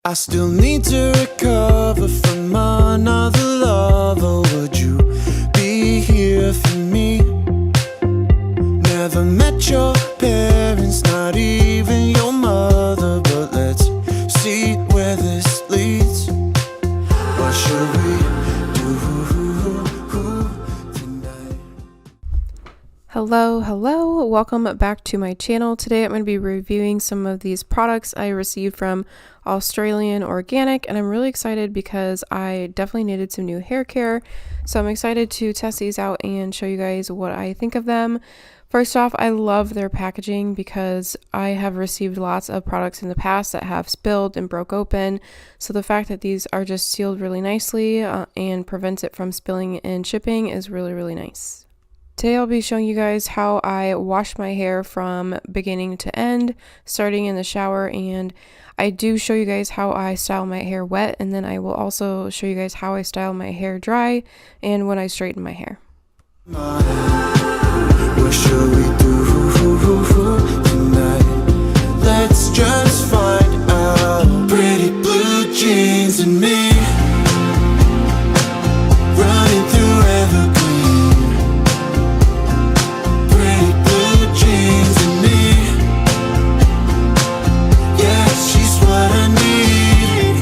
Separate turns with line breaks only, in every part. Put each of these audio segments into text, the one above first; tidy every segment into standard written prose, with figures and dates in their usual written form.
I still need to recover from another lover. Would you be here for me? Never met your parents, not even your mother, but let's see where this leads. What should we do tonight?
Hello, welcome back to my channel. Today I'm going to be reviewing some of these products I received from Australian Organic, and I'm really excited because I definitely needed some new hair care, so I'm excited to test these out and show you guys what I think of them. First off, I love their packaging because I have received lots of products in the past that have spilled and broke open, so the fact that these are just sealed really nicely and prevents it from spilling in shipping is really nice. Today I'll be showing you guys how I wash my hair from beginning to end, starting in the shower, and I do show you guys how I style my hair wet, and then I will also show you guys how I style my hair dry and when I straighten my hair.
What should we do tonight? Let's just find out. Pretty blue jeans and me running through evergreen. Pretty blue jeans and me, yeah, she's what I need.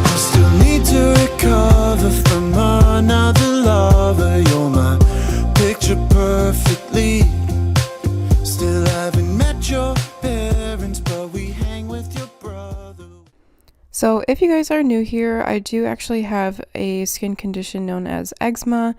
I still need to recover from another lover. You're my picture perfectly. Still haven't met your parents, but we hang with your brother.
So if you guys are new here, I do actually have a skin condition known as eczema,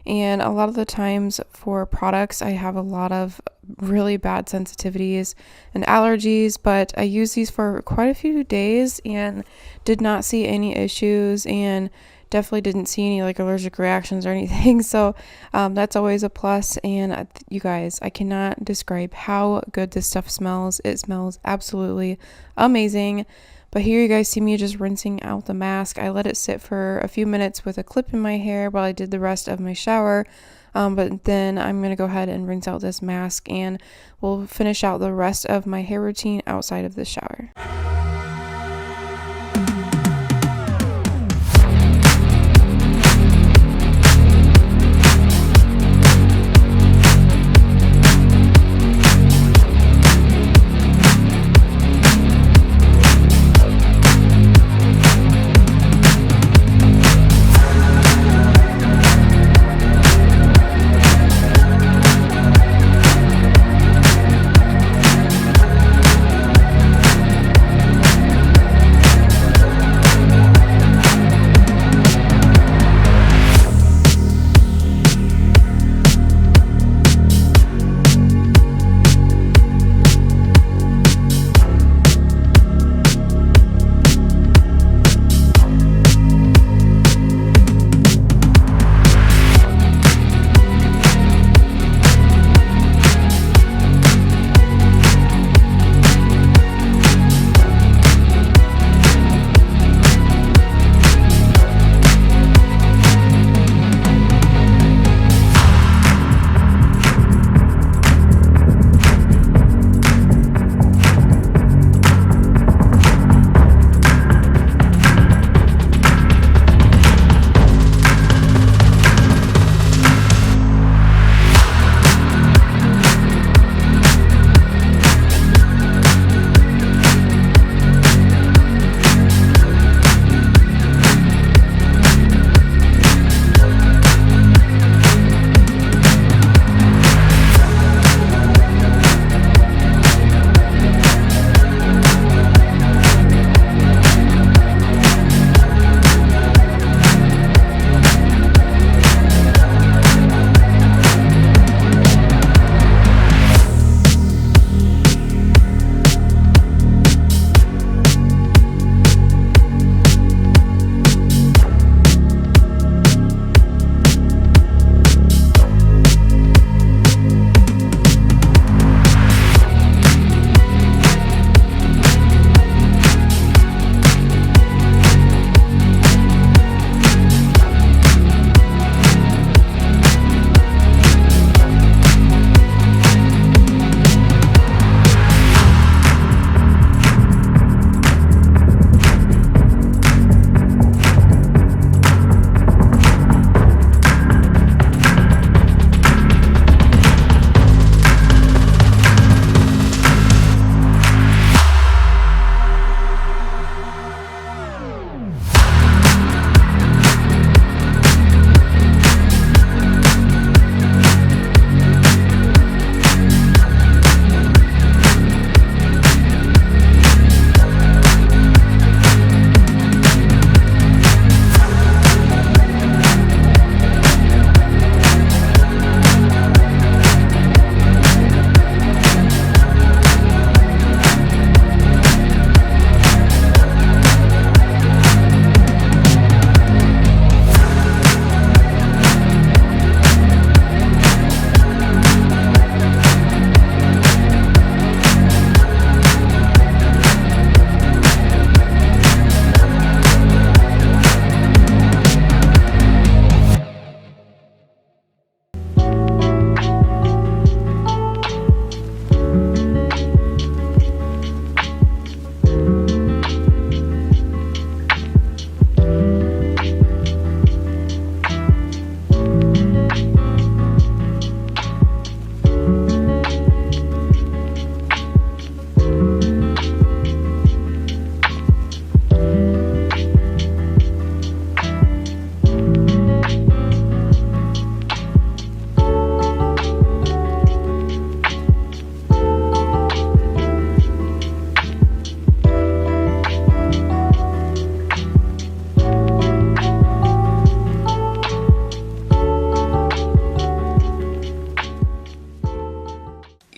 and a lot of the times for products I have a lot of really bad sensitivities and allergies, but I used these for quite a few days and did not see any issues and definitely didn't see any like allergic reactions or anything, so that's always a plus. And you guys, I cannot describe how good this stuff smells. It smells absolutely amazing. But here you guys see me just rinsing out the mask. I let it sit for a few minutes with a clip in my hair while I did the rest of my shower, but then I'm going to go ahead and rinse out this mask, and we'll finish out the rest of my hair routine outside of the shower.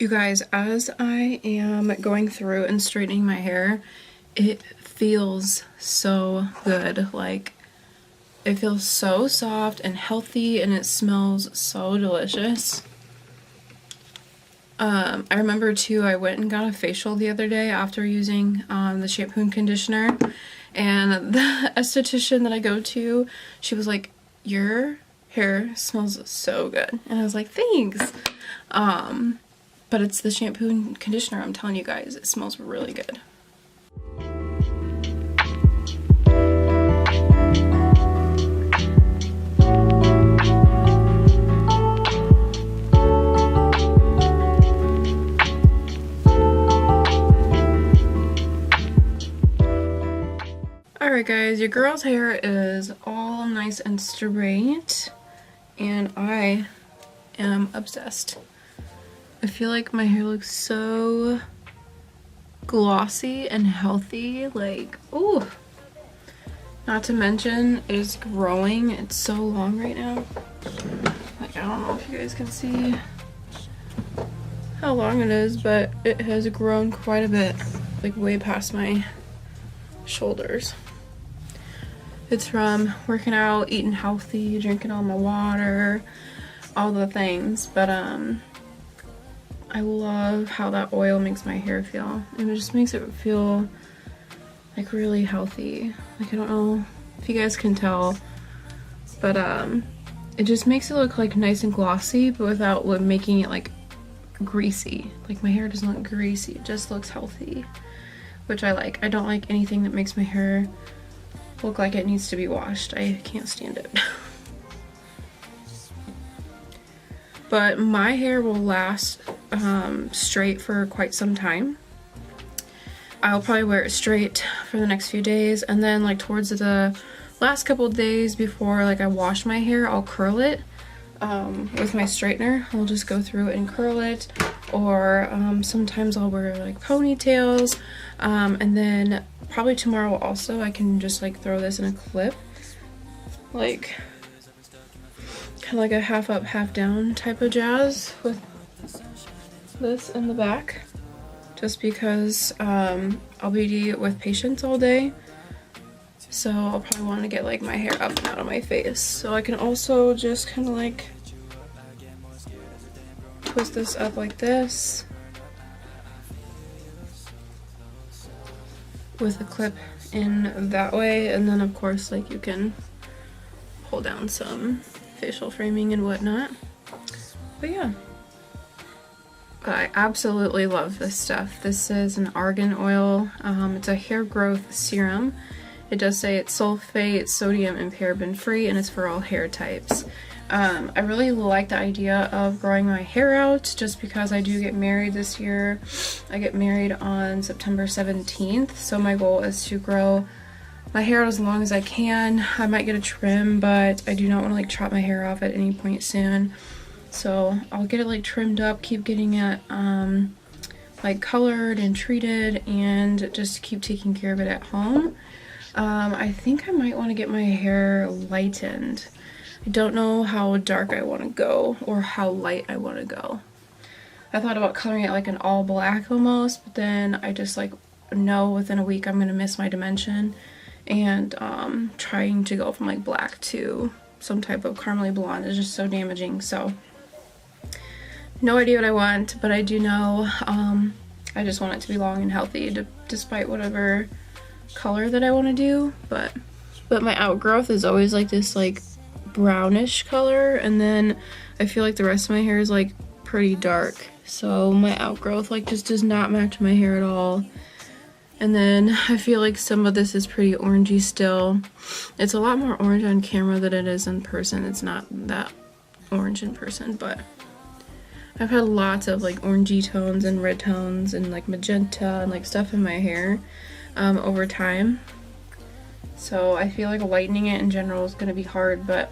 You guys, as I am going through and straightening my hair, it feels so good. Like, it feels so soft and healthy, and it smells so delicious. I remember too, I went and got a facial the other day after using the shampoo and conditioner, and the esthetician that I go to, she was like, your hair smells so good. And I was like, thanks. But it's the shampoo and conditioner, I'm telling you guys, it smells really good. Alright guys, your girl's hair is all nice and straight, and I am obsessed. I feel like my hair looks so glossy and healthy, like, ooh. Not to mention, it is growing. It's so long right now. Like, I don't know if you guys can see how long it is, but it has grown quite a bit, like way past my shoulders. It's from working out, eating healthy, drinking all my water, all the things, but I love how that oil makes my hair feel. It just makes it feel like really healthy. Like, I don't know if you guys can tell, but it just makes it look like nice and glossy, but without making it like greasy. Like, my hair doesn't look greasy, it just looks healthy, which I like. I don't like anything that makes my hair look like it needs to be washed. I can't stand it. But my hair will last straight for quite some time. I'll probably wear it straight for the next few days, and then like towards the last couple days before like I wash my hair, I'll curl it with my straightener. I'll just go through and curl it, or sometimes I'll wear like ponytails, and then probably tomorrow also I can just like throw this in a clip, like kind of like a half up half down type of jazz with this in the back, just because I'll be with patients all day, so I'll probably want to get like my hair up and out of my face. So I can also just kind of like twist this up like this with a clip in that way, and then of course like you can pull down some facial framing and whatnot. But yeah, I absolutely love this stuff. This is an Argan Oil. It's a hair growth serum. It does say it's sulfate, sodium, and paraben free, and it's for all hair types. I really like the idea of growing my hair out, just because I do get married this year. I get married on September 17th, so my goal is to grow my hair out as long as I can. I might get a trim, but I do not want to like chop my hair off at any point soon. So I'll get it like trimmed up, keep getting it like colored and treated, and just keep taking care of it at home. I think I might want to get my hair lightened. I don't know how dark I want to go or how light I want to go. I thought about coloring it like an all black almost, but then I just like know within a week I'm going to miss my dimension, and trying to go from like black to some type of caramely blonde is just so damaging. So no idea what I want, but I do know I just want it to be long and healthy, despite whatever color that I want to do. But my outgrowth is always like this like brownish color, and then I feel like the rest of my hair is like pretty dark, so my outgrowth like just does not match my hair at all. And then I feel like some of this is pretty orangey still. It's a lot more orange on camera than it is in person. It's not that orange in person, but I've had lots of like orangey tones and red tones and like magenta and like stuff in my hair over time. So I feel like lightening it in general is going to be hard, but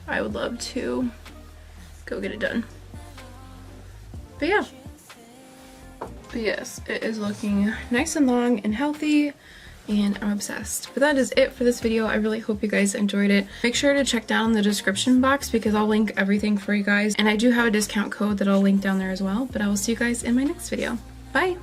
I would love to go get it done. But yeah. But yes, it is looking nice and long and healthy. and I'm obsessed. But that is it for this video. I really hope you guys enjoyed it. Make sure to check down the description box because I'll link everything for you guys, and I do have a discount code that I'll link down there as well. But I will see you guys in my next video. Bye!